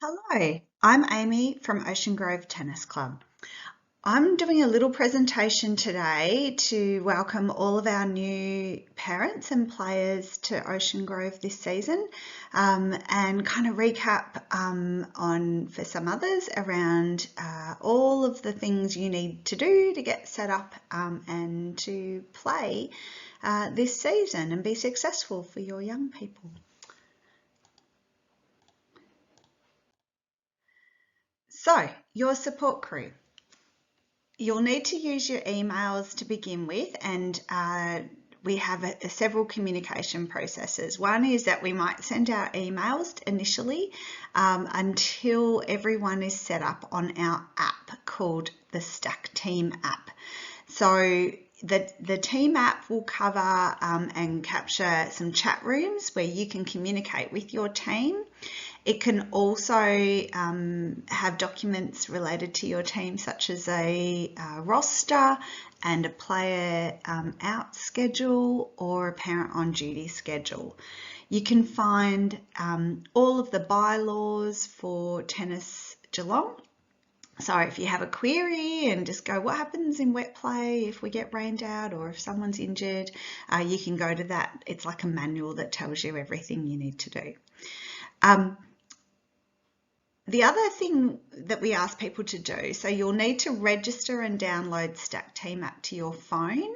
Hello, I'm Amy from Ocean Grove Tennis Club. I'm doing a little presentation today to welcome all of our new parents and players to Ocean Grove this season and kind of recap on for some others around all of the things you need to do to get set up and to play this season and be successful for your young people. So, your support crew. You'll need to use your emails to begin with, and we have several communication processes. One is that we might send out emails initially until everyone is set up on our app called the Stack Team app. So the team app will cover and capture some chat rooms where you can communicate with your team. It can also have documents related to your team, such as a roster and a player out schedule or a parent on duty schedule. You can find all of the bylaws for Tennis Geelong. So if you have a query and just go, what happens in wet play if we get rained out or if someone's injured, you can go to that. It's like a manual that tells you everything you need to do. The other thing that we ask people to do, so you'll need to register and download Stack Team app to your phone.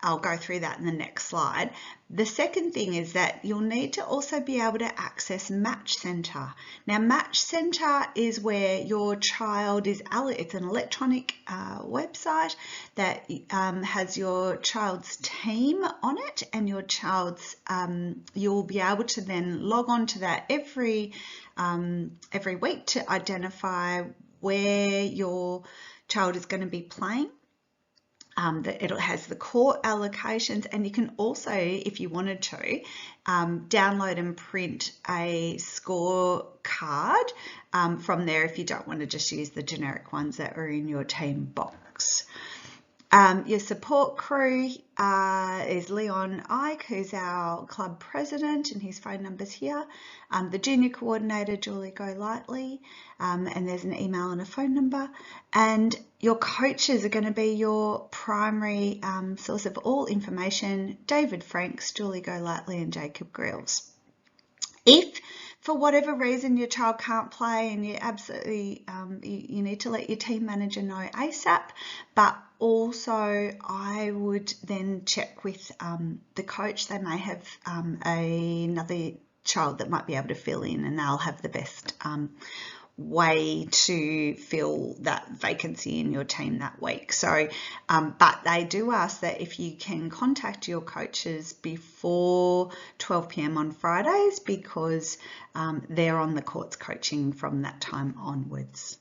I'll go through that in the next slide. The second thing is that you'll need to also be able to access Match Centre. Now, Match Centre is where your child is, it's an electronic website that has your child's team on it, and your child's, you'll be able to then log on to that every week to identify where your child is going to be playing. It has the court allocations, and you can also, if you wanted to, download and print a score card from there if you don't want to just use the generic ones that are in your team box. Your support crew is Leon Ike, who's our club president, and his phone number's here. The junior coordinator, Julie Golightly, and there's an email and a phone number. And your coaches are going to be your primary source of all information: David Franks, Julie Golightly, and Jacob Grills. If for whatever reason your child can't play and you absolutely you need to let your team manager know ASAP, but also I would then check with the coach. They may have another child that might be able to fill in, and they'll have the best way to fill that vacancy in your team that week. So, but they do ask that if you can contact your coaches before 12 p.m. on Fridays, because they're on the courts coaching from that time onwards.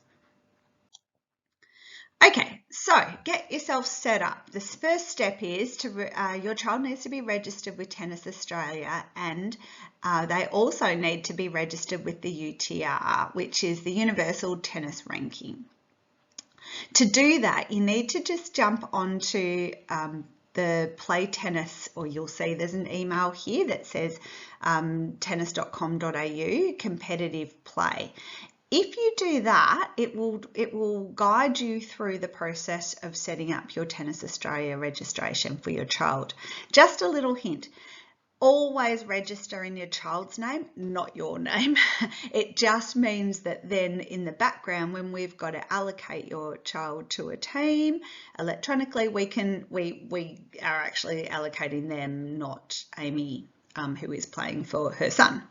Okay, so get yourself set up. The first step is to your child needs to be registered with Tennis Australia, and they also need to be registered with the UTR, which is the Universal Tennis Ranking. To do that, you need to just jump onto the Play Tennis, or you'll see there's an email here that says tennis.com.au competitive play. If you do that, it will guide you through the process of setting up your Tennis Australia registration for your child. Just a little hint. Always register in your child's name, not your name. It just means that then in the background, when we've got to allocate your child to a team electronically, we are actually allocating them, not Amy, who is playing for her son.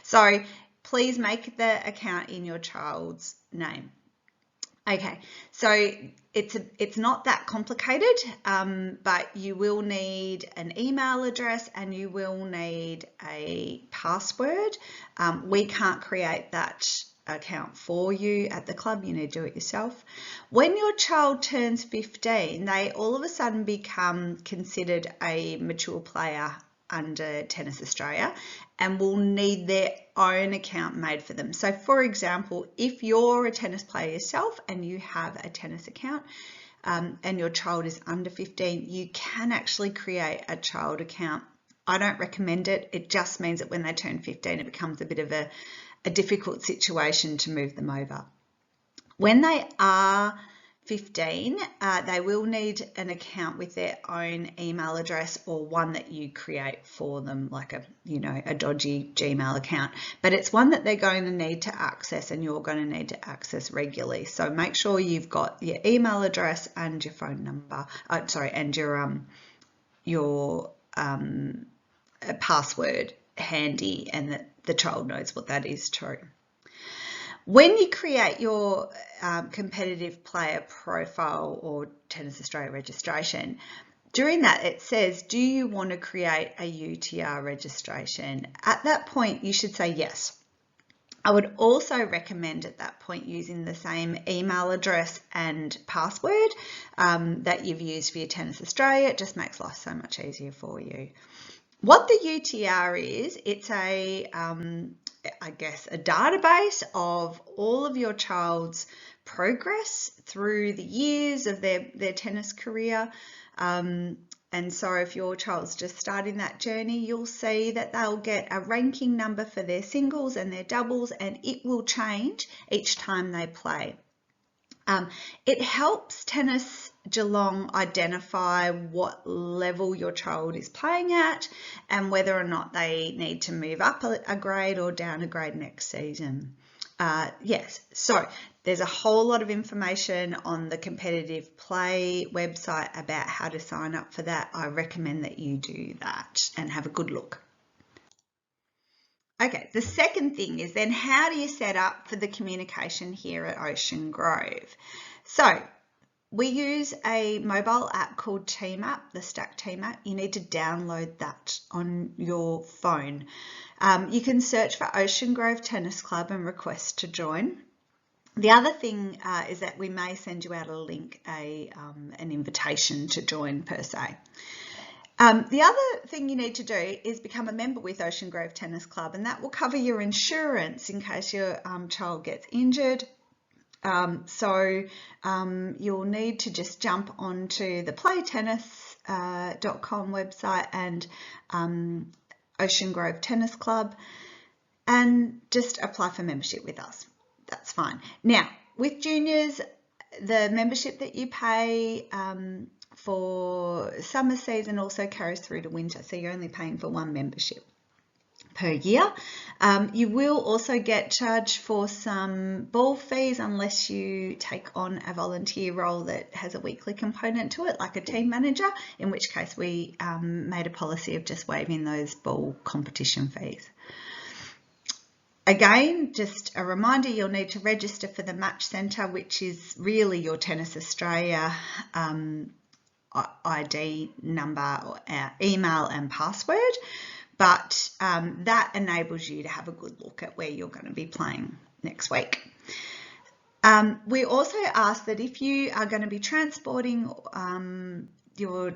So please make the account in your child's name. Okay, so it's not that complicated, but you will need an email address and you will need a password. We can't create that account for you at the club. You need to do it yourself. When your child turns 15, they all of a sudden become considered a mature player under Tennis Australia and will need their own account made for them. So for example, if you're a tennis player yourself and you have a tennis account and your child is under 15, you can actually create a child account I don't recommend it. It just means that when they turn 15, it becomes a bit of a difficult situation to move them over. When they are 15, they will need an account with their own email address or one that you create for them, like a dodgy Gmail account. But it's one that they're going to need to access, and you're going to need to access regularly. So make sure you've got your email address and your phone number. And your password handy, and that the child knows what that is too. When you create your competitive player profile or Tennis Australia registration, during that it says, do you want to create a UTR registration? At that point, you should say yes. I would also recommend at that point using the same email address and password that you've used for your Tennis Australia. It just makes life so much easier for you. What the UTR is, it's a database of all of your child's progress through the years of their tennis career. And so if your child's just starting that journey, you'll see that they'll get a ranking number for their singles and their doubles, and it will change each time they play. It helps Tennis Geelong identify what level your child is playing at and whether or not they need to move up a grade or down a grade next season. Yes, so there's a whole lot of information on the Competitive Play website about how to sign up for that. I recommend that you do that and have a good look. Okay, the second thing is then, how do you set up for the communication here at Ocean Grove? So we use a mobile app called Team App, the Stack Team App. You need to download that on your phone. You can search for Ocean Grove Tennis Club and request to join. The other thing is that we may send you out a link, an invitation to join per se. The other thing you need to do is become a member with Ocean Grove Tennis Club, and that will cover your insurance in case your child gets injured. So you'll need to just jump onto the playtennis.com website and Ocean Grove Tennis Club and just apply for membership with us. That's fine. Now, with juniors, the membership that you pay for summer season also carries through to winter, so you're only paying for one membership per year. You will also get charged for some ball fees unless you take on a volunteer role that has a weekly component to it, like a team manager, in which case we made a policy of just waiving those ball competition fees. Again, just a reminder, you'll need to register for the Match Centre, which is really your Tennis Australia ID number, or email and password, but that enables you to have a good look at where you're going to be playing next week. We also ask that if you are going to be transporting your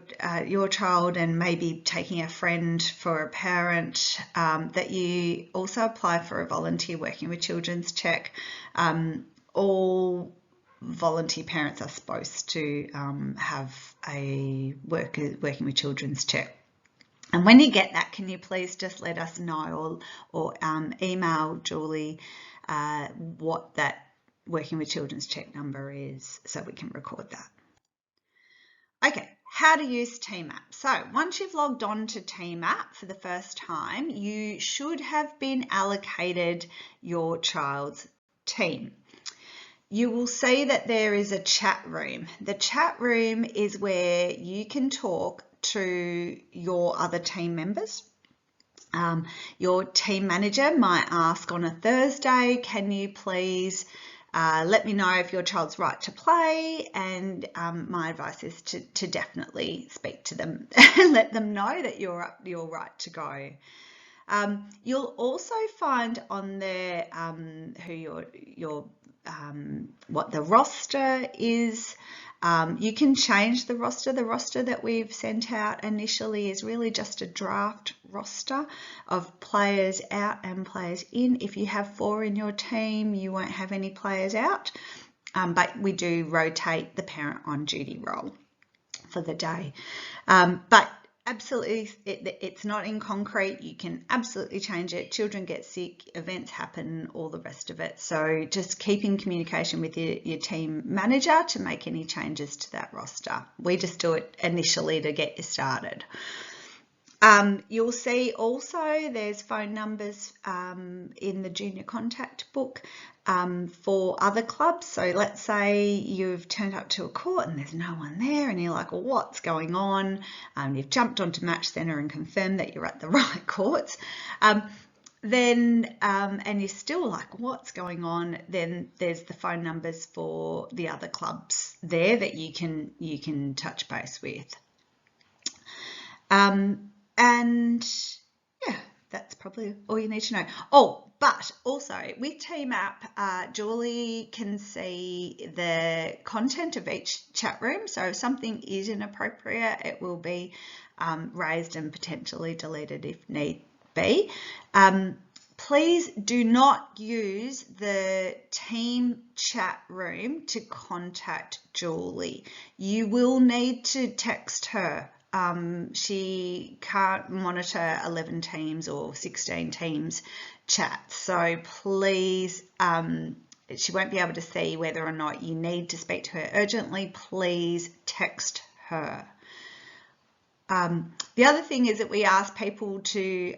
child and maybe taking a friend for a parent, that you also apply for a volunteer working with children's check. All volunteer parents are supposed to have a working with children's check. And when you get that, can you please just let us know or email Julie what that working with children's check number is so we can record that. Okay, how to use Team App. So once you've logged on to Team App for the first time, you should have been allocated your child's team. You will see that there is a chat room. The chat room is where you can talk to your other team members. Your team manager might ask on a Thursday, can you please let me know if your child's right to play, and my advice is to definitely speak to them and let them know that you're right to go. You'll also find on there who what the roster is. You can change the roster. The roster that we've sent out initially is really just a draft roster of players out and players in. If you have 4 in your team, you won't have any players out, but we do rotate the parent on duty role for the day. But absolutely, it's not in concrete. You can absolutely change it. Children get sick, events happen, all the rest of it. So just keep in communication with your team manager to make any changes to that roster. We just do it initially to get you started. You'll see also there's phone numbers in the junior contact book for other clubs. So let's say you've turned up to a court and there's no one there and you're like, well, what's going on? You've jumped onto Match Centre and confirmed that you're at the right courts. And you're still like, what's going on? Then there's the phone numbers for the other clubs there that you can touch base with. And yeah, that's probably all you need to know. Oh, but also with Team App, Julie can see the content of each chat room. So if something is inappropriate, it will be raised and potentially deleted if need be. Please do not use the team chat room to contact Julie. You will need to text her. She can't monitor 11 teams or 16 teams chat. So please, she won't be able to see whether or not you need to speak to her urgently. Please text her. The other thing is that we ask people to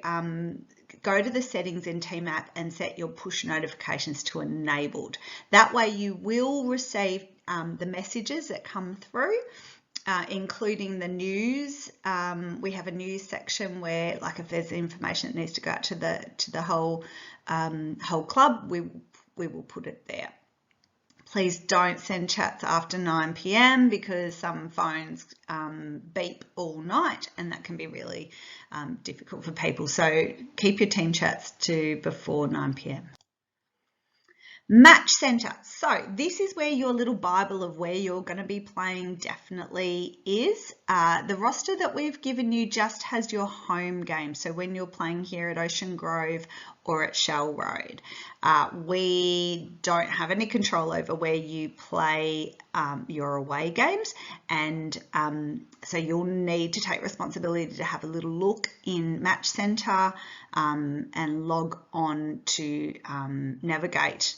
go to the settings in Team App and set your push notifications to enabled. That way you will receive the messages that come through, including the news. We have a news section where, like, if there's information that needs to go out to the whole club, we will put it there. Please don't send chats after 9 p.m. because some phones beep all night and that can be really difficult for people. So keep your team chats to before 9 p.m. Match Centre. So this is where your little Bible of where you're going to be playing definitely is. The roster that we've given you just has your home game. So when you're playing here at Ocean Grove or at Shell Road, we don't have any control over where you play your away games. And so you'll need to take responsibility to have a little look in Match Centre and log on to navigate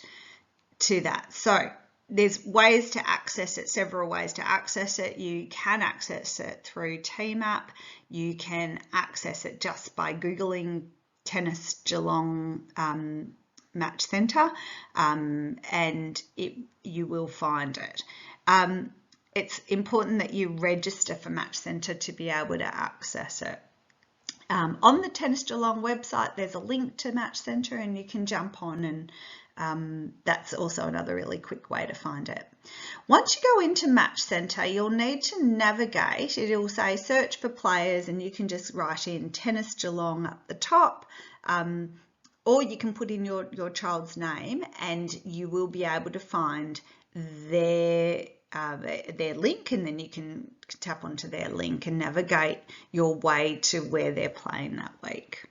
to that. So there's ways to access it, several ways to access it. You can access it through Team App. You can access it just by Googling Tennis Geelong Match Centre and you will find it. It's important that you register for Match Centre to be able to access it. On the Tennis Geelong website, there's a link to Match Centre and you can jump on, and that's also another really quick way to find it. Once you go into Match Centre, you'll need to navigate. It'll say search for players and you can just write in Tennis Geelong at the top, or you can put in your child's name and you will be able to find their link, and then you can tap onto their link and navigate your way to where they're playing that week.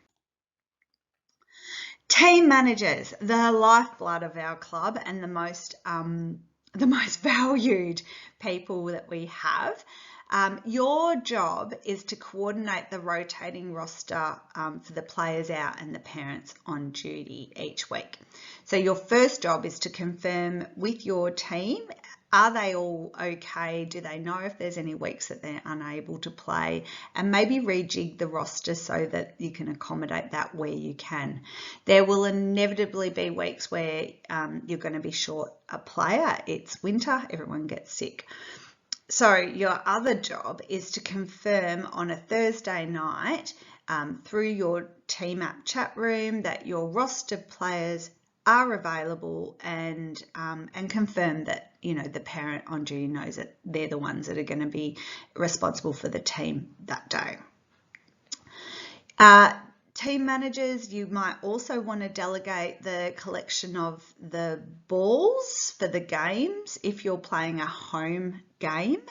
Team managers, the lifeblood of our club and the most valued people that we have. Your job is to coordinate the rotating roster for the players out and the parents on duty each week. So your first job is to confirm with your team, are they all okay? Do they know if there's any weeks that they're unable to play? And maybe rejig the roster so that you can accommodate that where you can. There will inevitably be weeks where you're going to be short a player. It's winter, everyone gets sick. So your other job is to confirm on a Thursday night through your Team App chat room that your roster players are available, and confirm that, you know, the parent on duty knows that they're the ones that are going to be responsible for the team that day. Team managers, you might also want to delegate the collection of the balls for the games. If you're playing a home game,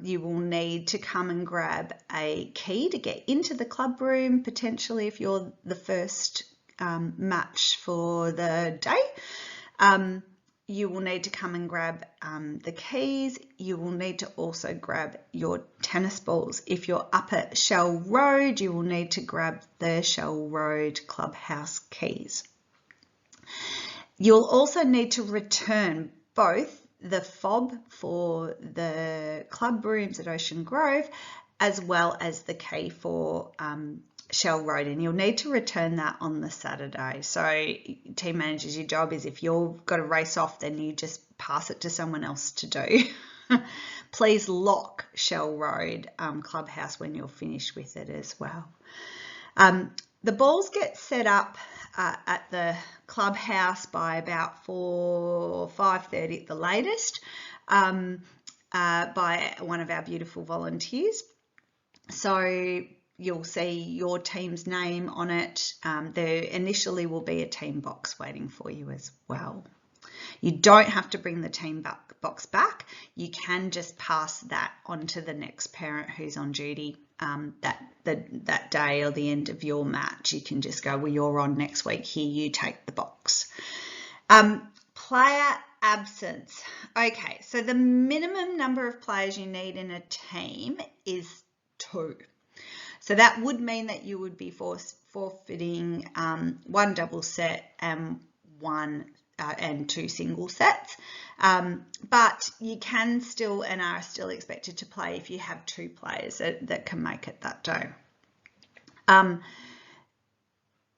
you will need to come and grab a key to get into the club room, potentially if you're the first match for the day. You will need to come and grab the keys. You will need to also grab your tennis balls. If you're up at Shell Road, you will need to grab the Shell Road clubhouse keys. You'll also need to return both the fob for the club rooms at Ocean Grove as well as the key for Shell Road, and you'll need to return that on the Saturday. So team managers, your job is if you've got to race off, then you just pass it to someone else to do. Please lock Shell Road clubhouse when you're finished with it as well. The balls get set up at the clubhouse by about 5:30 at the latest by one of our beautiful volunteers. So you'll see your team's name on it. There initially will be a team box waiting for you as well. You don't have to bring the team box back. You can just pass that on to the next parent who's on duty that day or the end of your match. You can just go, well, you're on next week. Here, you take the box. Player absence. Okay, so the minimum number of players you need in a team is 2. So that would mean that you would be forfeiting 1 double set and 2 single sets. But you can still and are still expected to play if you have 2 players that can make it that day.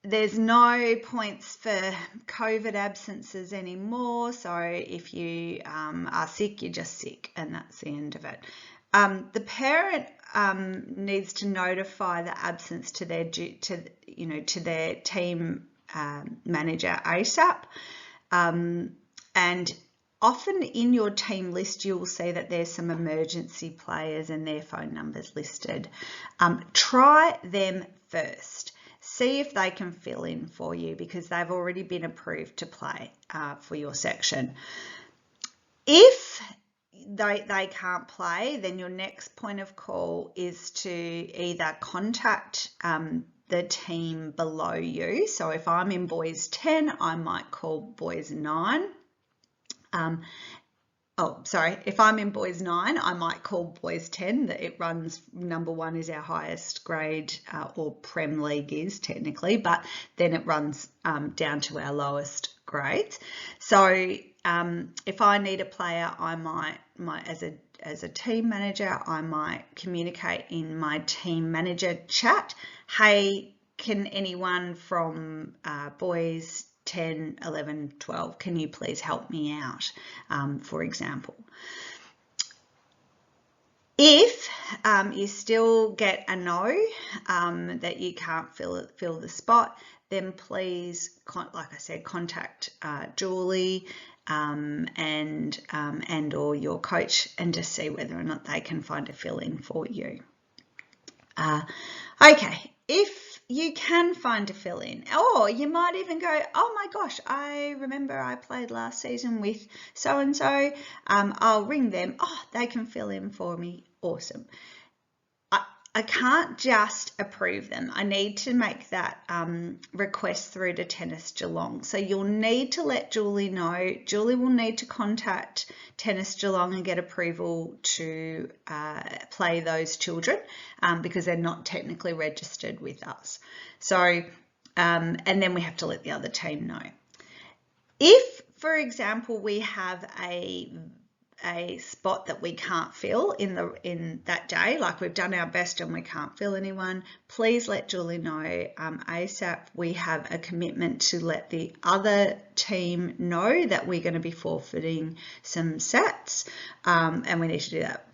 There's no points for COVID absences anymore. So if you are sick, you're just sick, and that's the end of it. The parent needs to notify the absence to their team manager ASAP. And often in your team list, you will see that there's some emergency players and their phone numbers listed. Try them first. See if they can fill in for you because they've already been approved to play for your section. If they can't play, then your next point of call is to either contact the team below you. So if I'm in boys 10, I might call boys 9. If I'm in boys 9, I might call boys 10. That it runs, number 1 is our highest grade, or Prem League is technically, but then it runs down to our lowest grades. So if I need a player, I might as a team manager, I might communicate in my team manager chat, hey, can anyone from boys 10, 11, 12, can you please help me out, for example. If you still get a no, that you can't fill the spot, then please, like I said, contact Julie and or your coach and just see whether or not they can find a fill-in for you. Okay, if you can find a fill-in, or you might even go, oh my gosh, I remember I played last season with so-and-so, I'll ring them, oh, they can fill in for me, awesome. I can't just approve them. I need to make that request through to Tennis Geelong. So you'll need to let Julie know. Julie will need to contact Tennis Geelong and get approval to play those children because they're not technically registered with us. So, and then we have to let the other team know. If, for example, we have a spot that we can't fill in that day, like we've done our best and we can't fill anyone, please let Julie know ASAP. We have a commitment to let the other team know that we're going to be forfeiting some sets, and we need to do that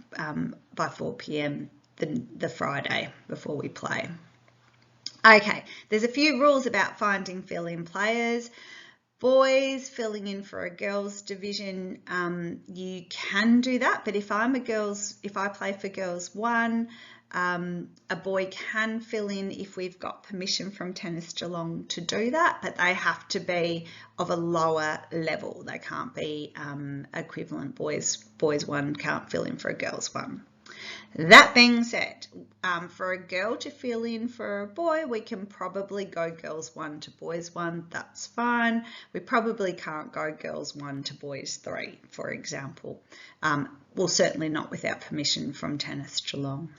by 4 p.m. the Friday before we play. Okay, there's a few rules about finding fill-in players. Boys filling in for a girls division, you can do that, but if I play for girls 1, a boy can fill in if we've got permission from Tennis Geelong to do that, but they have to be of a lower level. They can't be equivalent boys 1 can't fill in for a girls 1. That being said, for a girl to fill in for a boy, we can probably go girls 1 to boys 1. That's fine. We probably can't go girls 1 to boys 3, for example. Well, certainly not without permission from Tennis Geelong.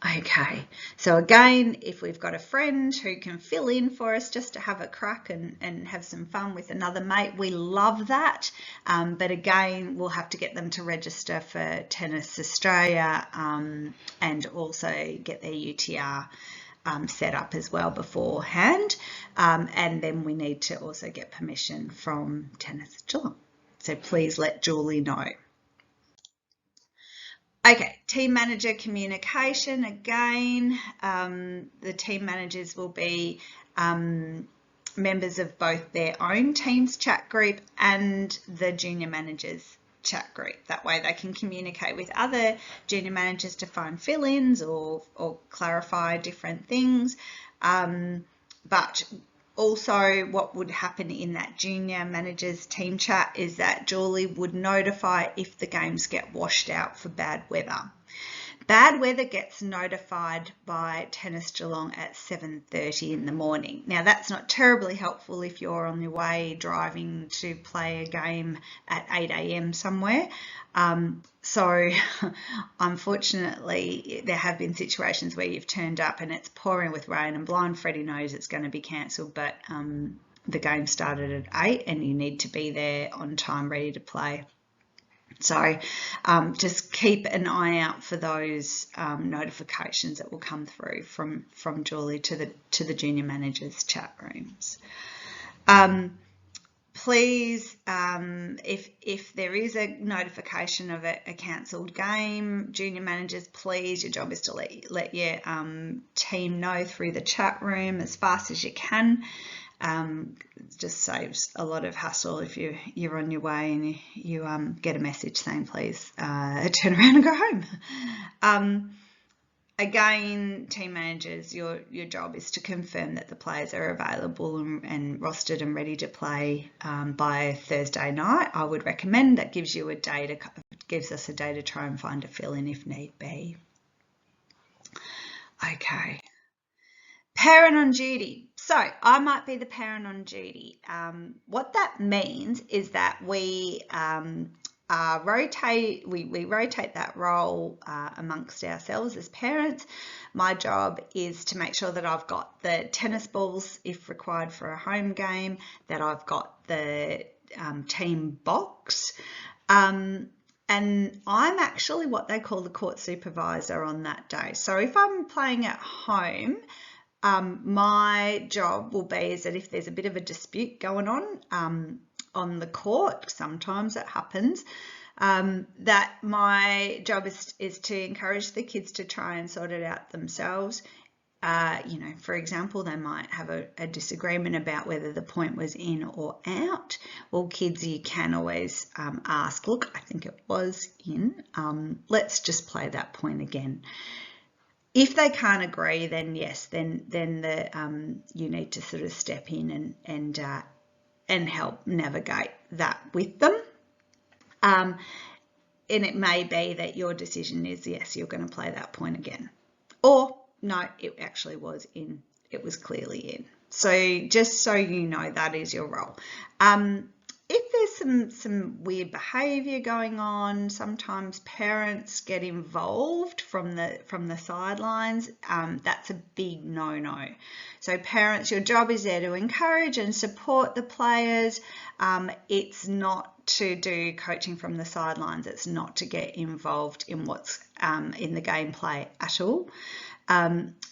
Okay, so again, if we've got a friend who can fill in for us just to have a crack and have some fun with another mate, we love that. But again, we'll have to get them to register for Tennis Australia and also get their UTR set up as well beforehand. And then we need to also get permission from Tennis Geelong. So please let Julie know. Okay, team manager communication. Again, the team managers will be members of both their own team's chat group and the junior managers chat group. That way they can communicate with other junior managers to find fill-ins or clarify different things. But also what would happen in that junior managers team chat is that Julie would notify if the games get washed out for bad weather. Bad weather gets notified by Tennis Geelong at 7:30 in the morning. Now that's not terribly helpful if you're on your way driving to play a game at 8 a.m. somewhere. So unfortunately there have been situations where you've turned up and it's pouring with rain and Blind Freddie knows it's going to be cancelled, but the game started at 8 and you need to be there on time ready to play. So just keep an eye out for those notifications that will come through from Julie to the junior managers chat rooms. Please, if there is a notification of a cancelled game, junior managers, please, your job is to let your team know through the chat room as fast as you can. Just saves a lot of hassle if you're on your way and you get a message saying please turn around and go home. Again, team managers, your job is to confirm that the players are available and rostered and ready to play by Thursday night. I would recommend that gives us a day to try and find a fill-in if need be. Okay. Parent on duty. So I might be the parent on duty. What that means is that we rotate that role amongst ourselves as parents. My job is to make sure that I've got the tennis balls if required for a home game, that I've got the team box, and I'm actually what they call the court supervisor on that day. So if I'm playing at home, my job will be is that if there's a bit of a dispute going on the court, sometimes it happens, that my job is to encourage the kids to try and sort it out themselves. For example, they might have a disagreement about whether the point was in or out. Well, kids, you can always ask, look, I think it was in. Let's just play that point again. If they can't agree, then yes, then you need to sort of step in and help navigate that with them. And it may be that your decision is yes, you're going to play that point again, or no, it actually was in. It was clearly in. So just so you know, that is your role. If there's some weird behaviour going on, sometimes parents get involved from the sidelines. That's a big no-no. So parents, your job is there to encourage and support the players. It's not to do coaching from the sidelines. It's not to get involved in what's in the gameplay at all.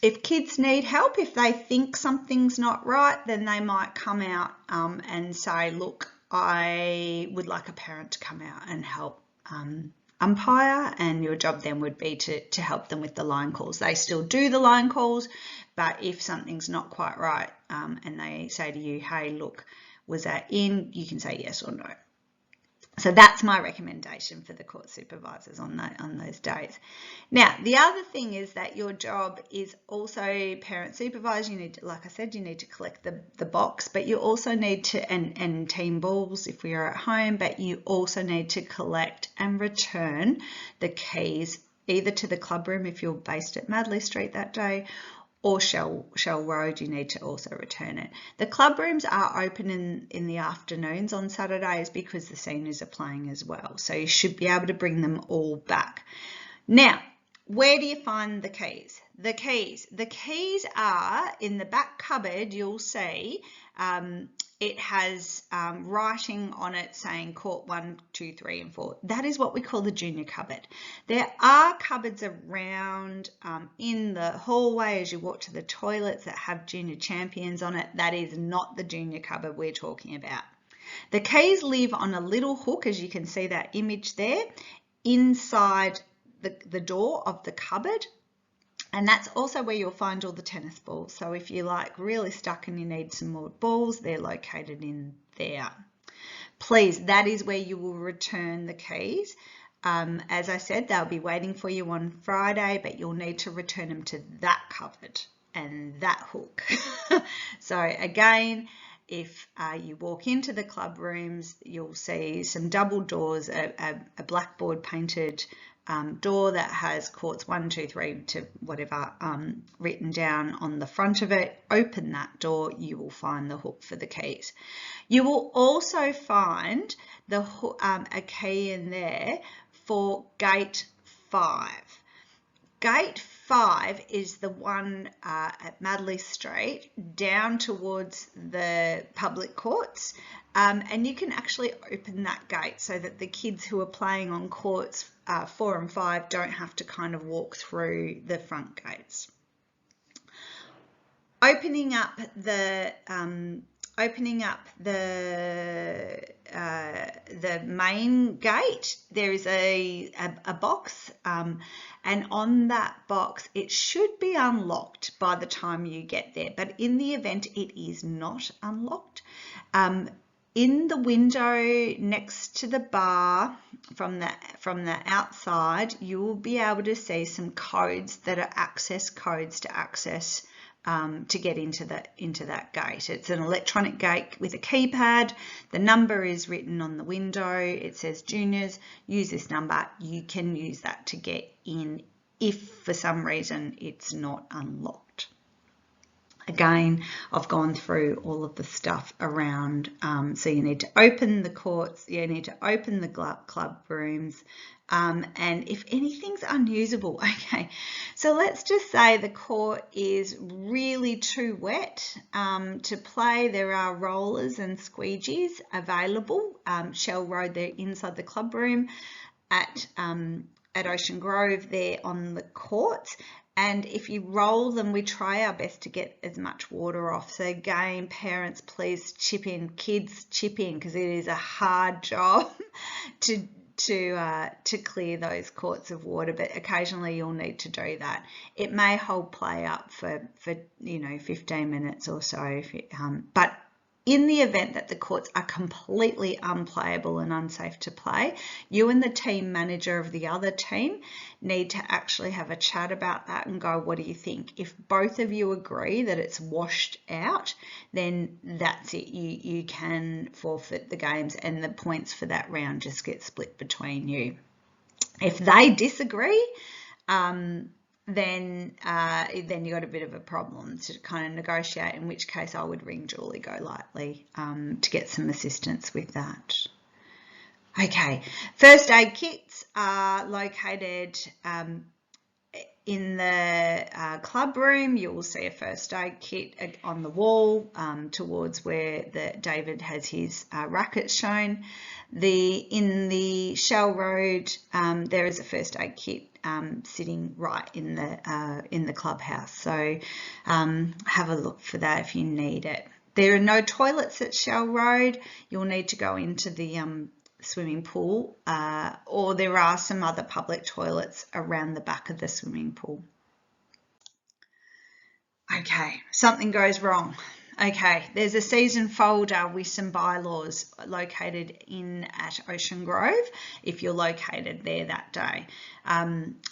If kids need help, if they think something's not right, then they might come out and say, look, I would like a parent to come out and help umpire, and your job then would be to help them with the line calls. They still do the line calls, but if something's not quite right and they say to you, hey, look, was that in? You can say yes or no. So that's my recommendation for the court supervisors on those days. Now, the other thing is that your job is also parent supervisor. You need to, like I said, you need to collect the box, but you also need to, and team balls if we are at home, but you also need to collect and return the keys either to the clubroom if you're based at Madley Street that day, or Shell Road, you need to also return it. The clubrooms are open in the afternoons on Saturdays because the seniors are playing as well. So you should be able to bring them all back. Now, where do you find the keys? The keys are in the back cupboard. You'll see it has writing on it saying court 1, 2, 3 and 4. That is what we call the junior cupboard. There are cupboards around in the hallway as you walk to the toilets that have junior champions on it. That is not the junior cupboard we're talking about. The keys live on a little hook, as you can see that image there, inside the door of the cupboard. And that's also where you'll find all the tennis balls. So if you're like really stuck and you need some more balls, they're located in there. Please, that is where you will return the keys. As I said, they'll be waiting for you on Friday, but you'll need to return them to that cupboard and that hook. So again, if you walk into the club rooms, you'll see some double doors, a blackboard painted door that has courts 1, 2, 3 to whatever written down on the front of it. Open that door, you will find the hook for the keys. You will also find a key in there for gate 5. Gate 5 is the one at Madley Street down towards the public courts, and you can actually open that gate so that the kids who are playing on courts 4 and 5 don't have to kind of walk through the front gates. Opening up the main gate, there is a box, and on that box it should be unlocked by the time you get there, but in the event it is not unlocked, in the window next to the bar from the outside, you will be able to see some codes that are access codes to access to get into that gate. It's an electronic gate with a keypad. The number is written on the window. It says juniors, use this number. You can use that to get in if for some reason it's not unlocked. Again, I've gone through all of the stuff around, so you need to open the courts, you need to open the club rooms, and if anything's unusable, okay, so let's just say the court is really too wet to play. There are rollers and squeegees available. Shell Road, they're inside the club room. At Ocean Grove, they're on the courts. And if you roll them, we try our best to get as much water off. So again, parents, please chip in, kids chip in, because it is a hard job to clear those courts of water, but occasionally you'll need to do that. It may hold play up for 15 minutes or so, but in the event that the courts are completely unplayable and unsafe to play, you and the team manager of the other team need to actually have a chat about that and go, what do you think? If both of you agree that it's washed out, then that's it. You can forfeit the games and the points for that round just get split between you. If they disagree, then you got a bit of a problem to kind of negotiate, in which case I would ring Julie Golightly to get some assistance with that. Okay, first aid kits are located in the club room. You will see a first aid kit on the wall towards where David has his rackets shown. In the Shell Road, there is a first aid kit sitting right in the clubhouse. So have a look for that if you need it. There are no toilets at Shell Road. You'll need to go into the swimming pool, or there are some other public toilets around the back of the swimming pool. Okay, something goes wrong. Okay, there's a season folder with some bylaws located at Ocean Grove if you're located there that day.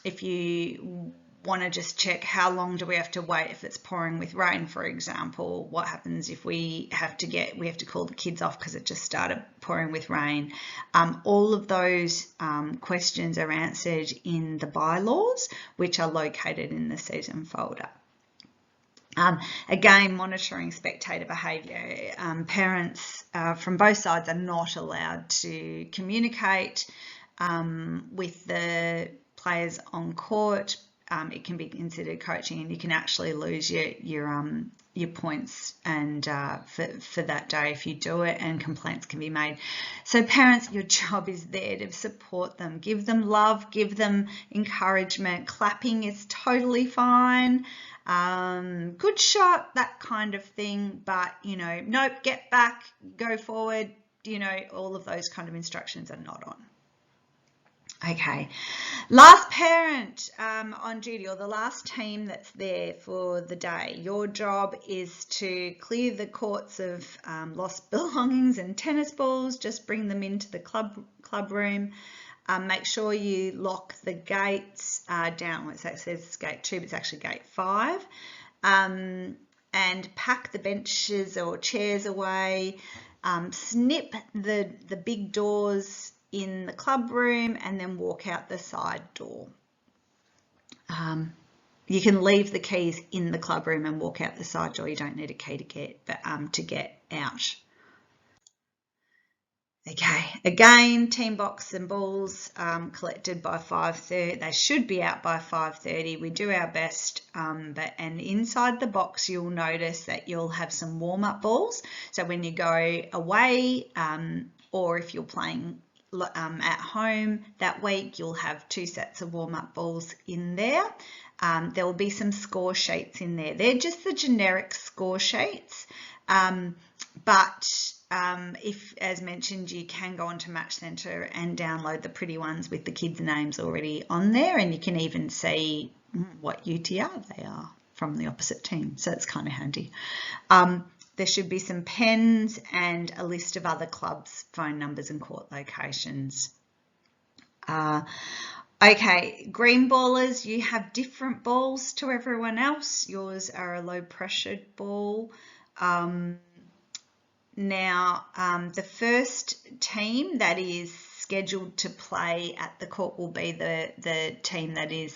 If you want to just check how long do we have to wait if it's pouring with rain, for example. What happens if we have to call the kids off because it just started pouring with rain. All of those questions are answered in the bylaws, which are located in the season folder. Again, monitoring spectator behaviour. Parents from both sides are not allowed to communicate with the players on court. It can be considered coaching, and you can actually lose your points and for that day if you do it, and complaints can be made. So parents, your job is there to support them, give them love, give them encouragement. Clapping is totally fine. Good shot, that kind of thing, but nope, get back, go forward, all of those kind of instructions are not on. Okay, last parent on duty, or the last team that's there for the day. Your job is to clear the courts of lost belongings and tennis balls. Just bring them into the club room. Make sure you lock the gates down. It says gate 2, but it's actually gate 5. And pack the benches or chairs away. Snip the big doors in the club room and then walk out the side door. You can leave the keys in the club room and walk out the side door. You don't need a key to get out. Okay, again, team box and balls collected by 5:30. They should be out by 5:30. We do our best, and inside the box you'll notice that you'll have some warm-up balls. So when you go away, or if you're playing at home that week, you'll have 2 sets of warm-up balls in there. There will be some score sheets in there. They're just the generic score sheets, but if, as mentioned, you can go onto Match Centre and download the pretty ones with the kids' names already on there, and you can even see what UTR they are from the opposite team, so it's kind of handy. There should be some pens and a list of other clubs' phone numbers and court locations. Okay, green ballers, you have different balls to everyone else. Yours are a low pressured ball. Now, the first team that is scheduled to play at the court will be the team that is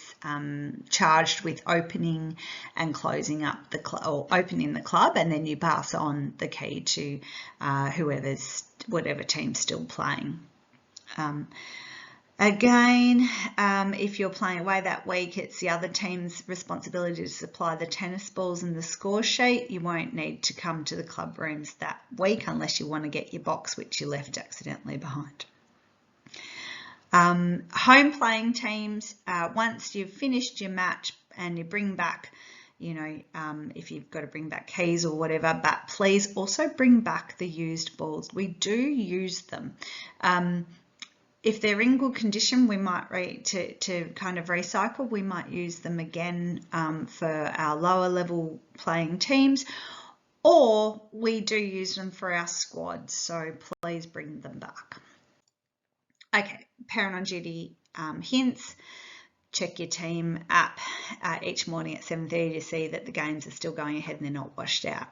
charged with opening and closing up the club, or opening the club, and then you pass on the key to whatever team's still playing. Again, if you're playing away that week, it's the other team's responsibility to supply the tennis balls and the score sheet. You won't need to come to the club rooms that week unless you want to get your box, which you left accidentally behind. Home playing teams, once you've finished your match and you bring back, if you've got to bring back keys or whatever, but please also bring back the used balls. We do use them. If they're in good condition, we might to kind of recycle, we might use them again for our lower level playing teams, or we do use them for our squads, so please bring them back. Okay, parent on duty hints. Check your team app each morning at 7:30 to see that the games are still going ahead and they're not washed out.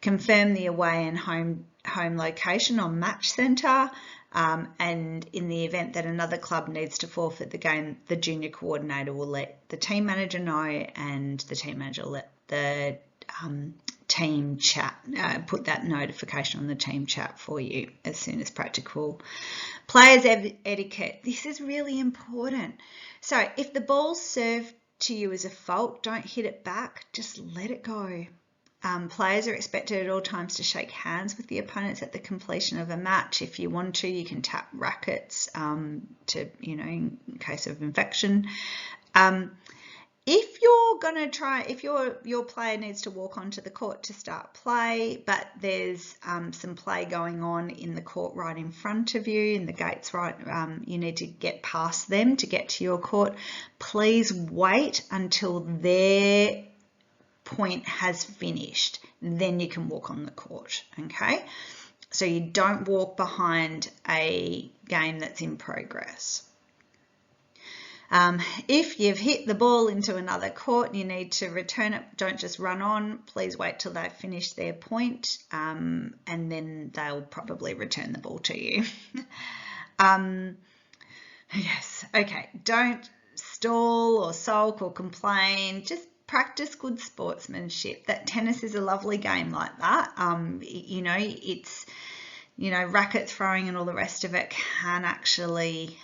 Confirm the away and home location on Match Centre, and in the event that another club needs to forfeit the game, the junior coordinator will let the team manager know, and the team manager will let the team chat, put that notification on the team chat for you as soon as practical. Players etiquette. This is really important. So if the ball's served to you as a fault, don't hit it back, just let it go. Players are expected at all times to shake hands with the opponents at the completion of a match. If you want to, you can tap rackets to, in case of infection. If you're going to if your player needs to walk onto the court to start play, but there's some play going on in the court right in front of you, in the gates right, you need to get past them to get to your court, please wait until their point has finished. Then you can walk on the court, okay? So you don't walk behind a game that's in progress. If you've hit the ball into another court, you need to return it. Don't just run on. Please wait till they finish their point, and then they'll probably return the ball to you. Yes, okay. Don't stall or sulk or complain. Just practice good sportsmanship. That tennis is a lovely game like that. You know, it's, you know, racket throwing and all the rest of it can actually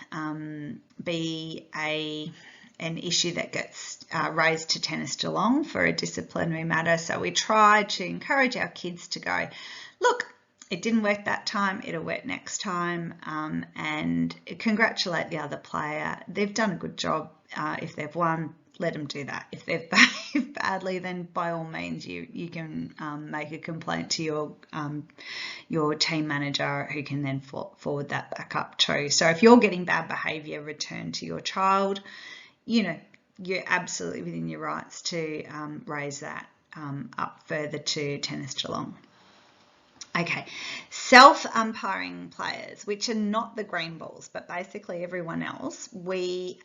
be an issue that gets raised to Tennis Geelong for a disciplinary matter. So we try to encourage our kids to go, look, it didn't work that time, it'll work next time, and congratulate the other player. They've done a good job. If they've won, let them do that. If they've behaved badly, then by all means you can make a complaint to your team manager, who can then forward that back up too. So if you're getting bad behaviour returned to your child, you know, you're absolutely within your rights to raise that up further to Tennis Geelong. Okay, self-umpiring players, which are not the green balls, but basically everyone else, we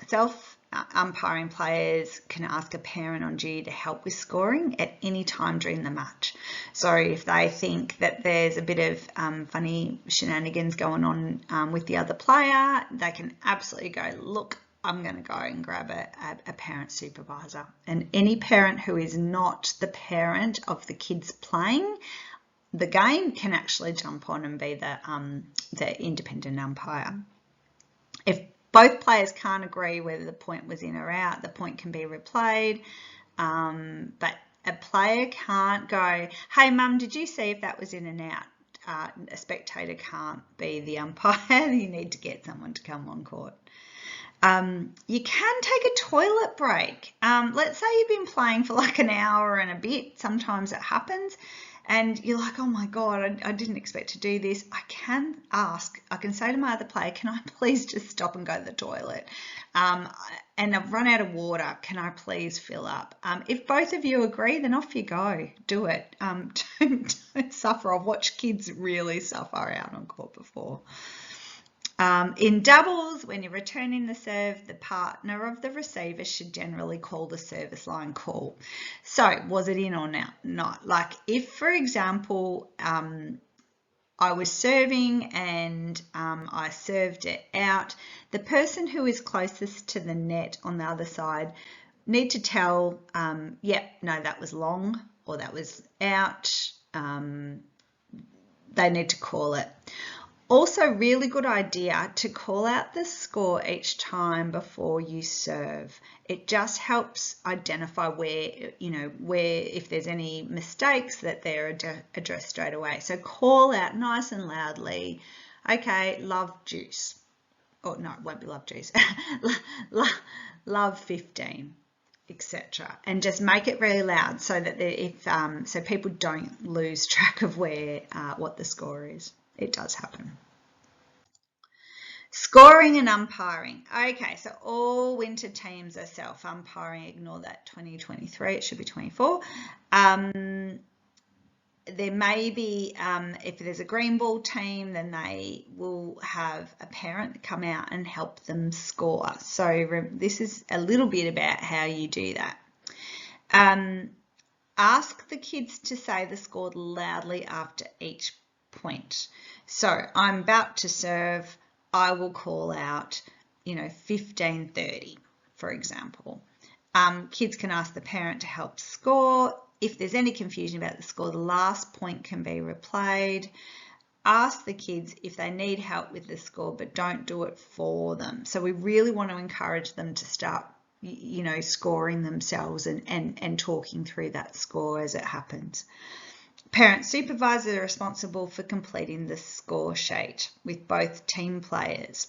self-umpiring players can ask a parent on duty to help with scoring at any time during the match. So if they think that there's a bit of funny shenanigans going on with the other player, they can absolutely go, look, I'm going to go and grab a parent supervisor. And any parent who is not the parent of the kids playing the game can actually jump on and be the independent umpire. If both players can't agree whether the point was in or out, the point can be replayed, but a player can't go, hey mum, did you see if that was in and out? A spectator can't be the umpire. You need to get someone to come on court. You can take a toilet break. Let's say you've been playing for like an hour and a bit. Sometimes it happens. And you're like, oh my God, I didn't expect to do this. I can say to my other player, can I please just stop and go to the toilet? And I've run out of water. Can I please fill up? If both of you agree, then off you go. Do it. Don't suffer. I've watched kids really suffer out on court before. In doubles, when you're returning the serve, the partner of the receiver should generally call the service line call. So was it in or not? Like if, for example, I was serving and I served it out, the person who is closest to the net on the other side need to tell, yep, no, that was long or that was out. They need to call it. Also, really good idea to call out the score each time before you serve. It just helps identify where, if there's any mistakes, that they're addressed straight away. So call out nice and loudly, okay, love juice. Oh, no, it won't be love juice. Love 15, etc. And just make it really loud so that so people don't lose track of what the score is. It does happen. Scoring and umpiring. Okay, so all winter teams are self-umpiring. Ignore that 2023. It should be 24. There may be, if there's a green ball team, then they will have a parent come out and help them score. So this is a little bit about how you do that. Ask the kids to say the score loudly after each point. So I'm about to serve, I will call out, 15:30, for example. Kids can ask the parent to help score. If there's any confusion about the score, the last point can be replayed. Ask the kids if they need help with the score, but don't do it for them. So we really want to encourage them to start, scoring themselves and talking through that score as it happens. Parent supervisors are responsible for completing the score sheet with both team players'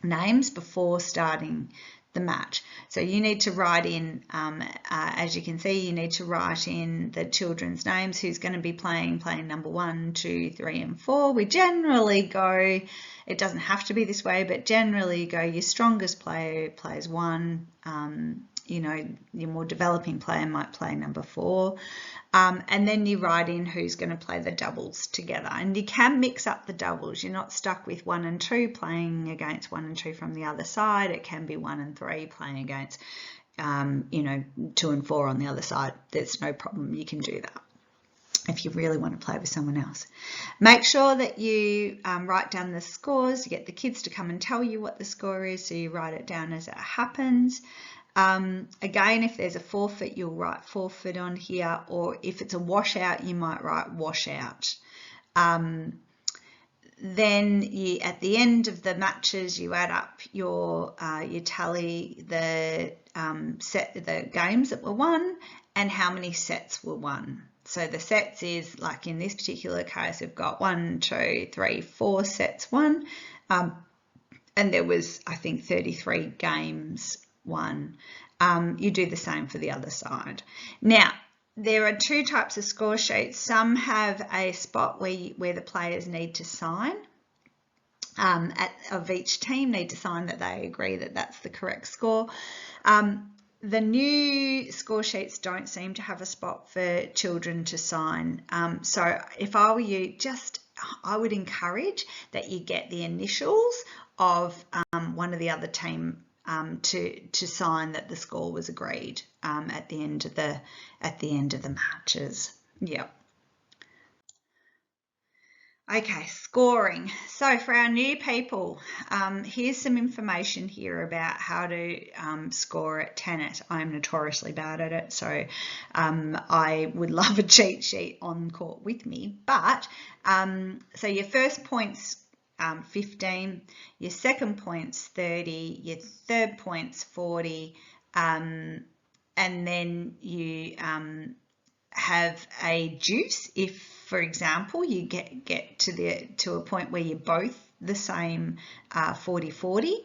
names before starting the match. So you need to write in, as you can see, you need to write in the children's names, who's going to be playing number 1, 2, 3, and 4. We generally go, it doesn't have to be this way, but generally go your strongest player plays 1, your more developing player might play number 4. And then you write in who's going to play the doubles together. And you can mix up the doubles. You're not stuck with 1 and 2 playing against 1 and 2 from the other side. It can be 1 and 3 playing against, 2 and 4 on the other side. There's no problem. You can do that if you really want to play with someone else. Make sure that you write down the scores. You get the kids to come and tell you what the score is, so you write it down as it happens. Again, if there's a forfeit, you'll write forfeit on here, or if it's a washout, you might write washout. Then at the end of the matches, you add up you tally the games that were won and how many sets were won. So the sets is, like in this particular case, we've got 1, 2, 3, 4 sets won, and there was, I think, 33 games won. You do the same for the other side. Now, there are 2 types of score sheets. Some have a spot where the players need to sign, of each team need to sign that they agree that that's the correct score. The new score sheets don't seem to have a spot for children to sign. So if I were you, I would encourage that you get the initials of one of the other team to sign that the score was agreed at the end of the matches. Yep. Okay, scoring. So for our new people, here's some information here about how to score at tennis. I'm notoriously bad at it, so I would love a cheat sheet on court with me. But so your first point's 15, your second point's 30, your third point's 40, and then you have a deuce if, for example, you get to a point where you're both the same 40-40,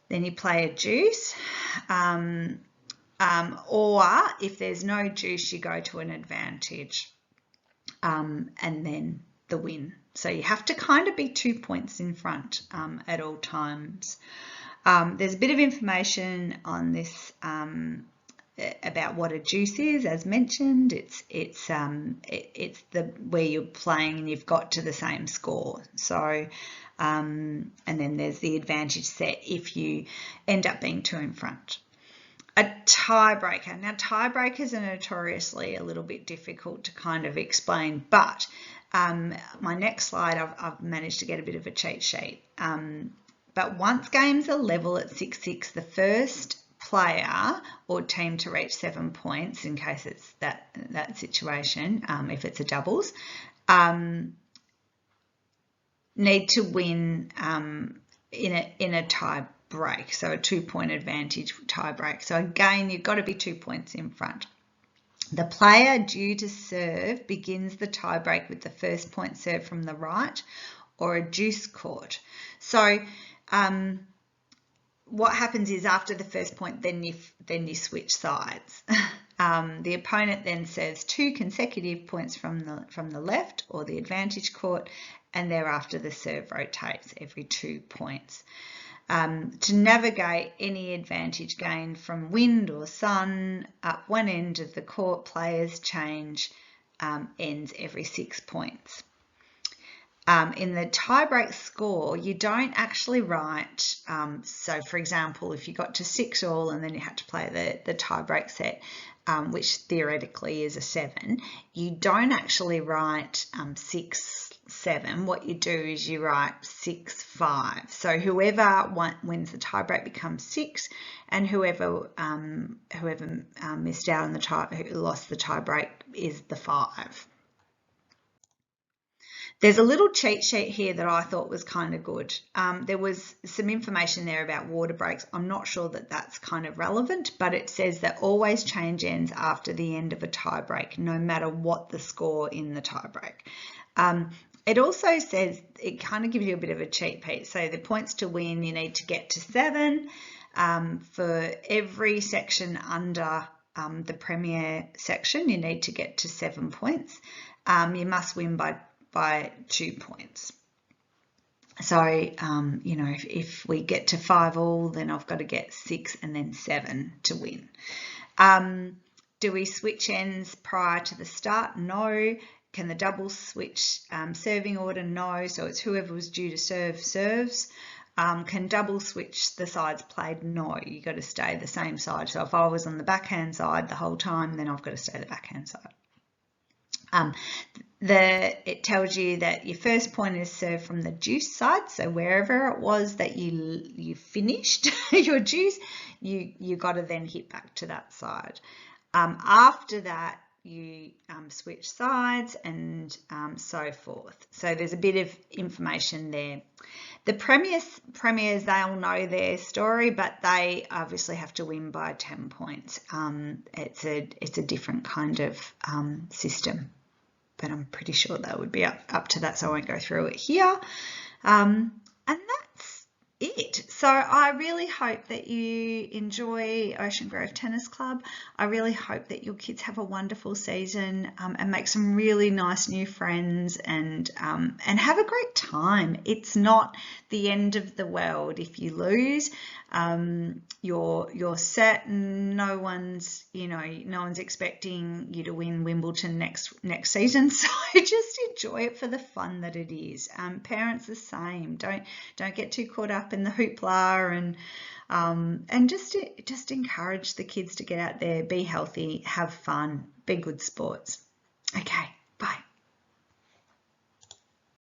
then you play a deuce, or if there's no deuce, you go to an advantage, and then the win. So you have to kind of be 2 points in front at all times. There's a bit of information on this about what a deuce is. As mentioned, it's where you're playing and you've got to the same score. So and then there's the advantage set if you end up being 2 in front. A tiebreaker. Now, tiebreakers are notoriously a little bit difficult to kind of explain, but my next slide, I've managed to get a bit of a cheat sheet. But once games are level at 6-6, the first player or team to reach 7 points, in case it's that situation, if it's a doubles, need to win in a tie break, so a 2-point advantage tie break. So again, you've got to be 2 points in front. The player due to serve begins the tie break with the first point served from the right or a deuce court. So what happens is after the first point, then you switch sides. The opponent then serves 2 consecutive points from the left or the advantage court, and thereafter the serve rotates every 2 points. To navigate any advantage gained from wind or sun up one end of the court, players change ends every 6 points. In the tiebreak score, you don't actually write, so for example, if you got to 6-all and then you had to play the tiebreak set, which theoretically is a 7, you don't actually write 6-7. What you do is you write 6-5. So whoever wins the tiebreak becomes 6, and whoever missed out on the who lost the tiebreak is the 5. There's a little cheat sheet here that I thought was kind of good. There was some information there about water breaks. I'm not sure that that's kind of relevant, but it says that always change ends after the end of a tie break, no matter what the score in the tie break. It also says, it kind of gives you a bit of a cheat sheet. So the points to win, you need to get to 7. For every section under the Premier section, you need to get to 7 points. You must win by 2 points. So, you know, if we get to 5-all, then I've got to get 6 and then 7 to win. Do we switch ends prior to the start? No. Can the double switch serving order? No. So it's whoever was due to serve serves. Can double switch the sides played? No. You got to stay the same side. So if I was on the backhand side the whole time, then I've got to stay the backhand side. It tells you that your first point is served from the deuce side, so wherever it was that you finished your deuce, you got to then hit back to that side. After that, you switch sides and so forth. So there's a bit of information there. The premiers, they'll know their story, but they obviously have to win by 10 points. It's a different kind of system, but I'm pretty sure that would be up to that, so I won't go through it here. And that's it. So I really hope that you enjoy Ocean Grove Tennis Club. I really hope that your kids have a wonderful season and make some really nice new friends and have a great time. It's not the end of the world if you lose. You're set, and no one's expecting you to win Wimbledon next season. So just enjoy it for the fun that it is. Parents the same. Don't get too caught up in the hoopla and just encourage the kids to get out there, be healthy, have fun, be good sports. Okay,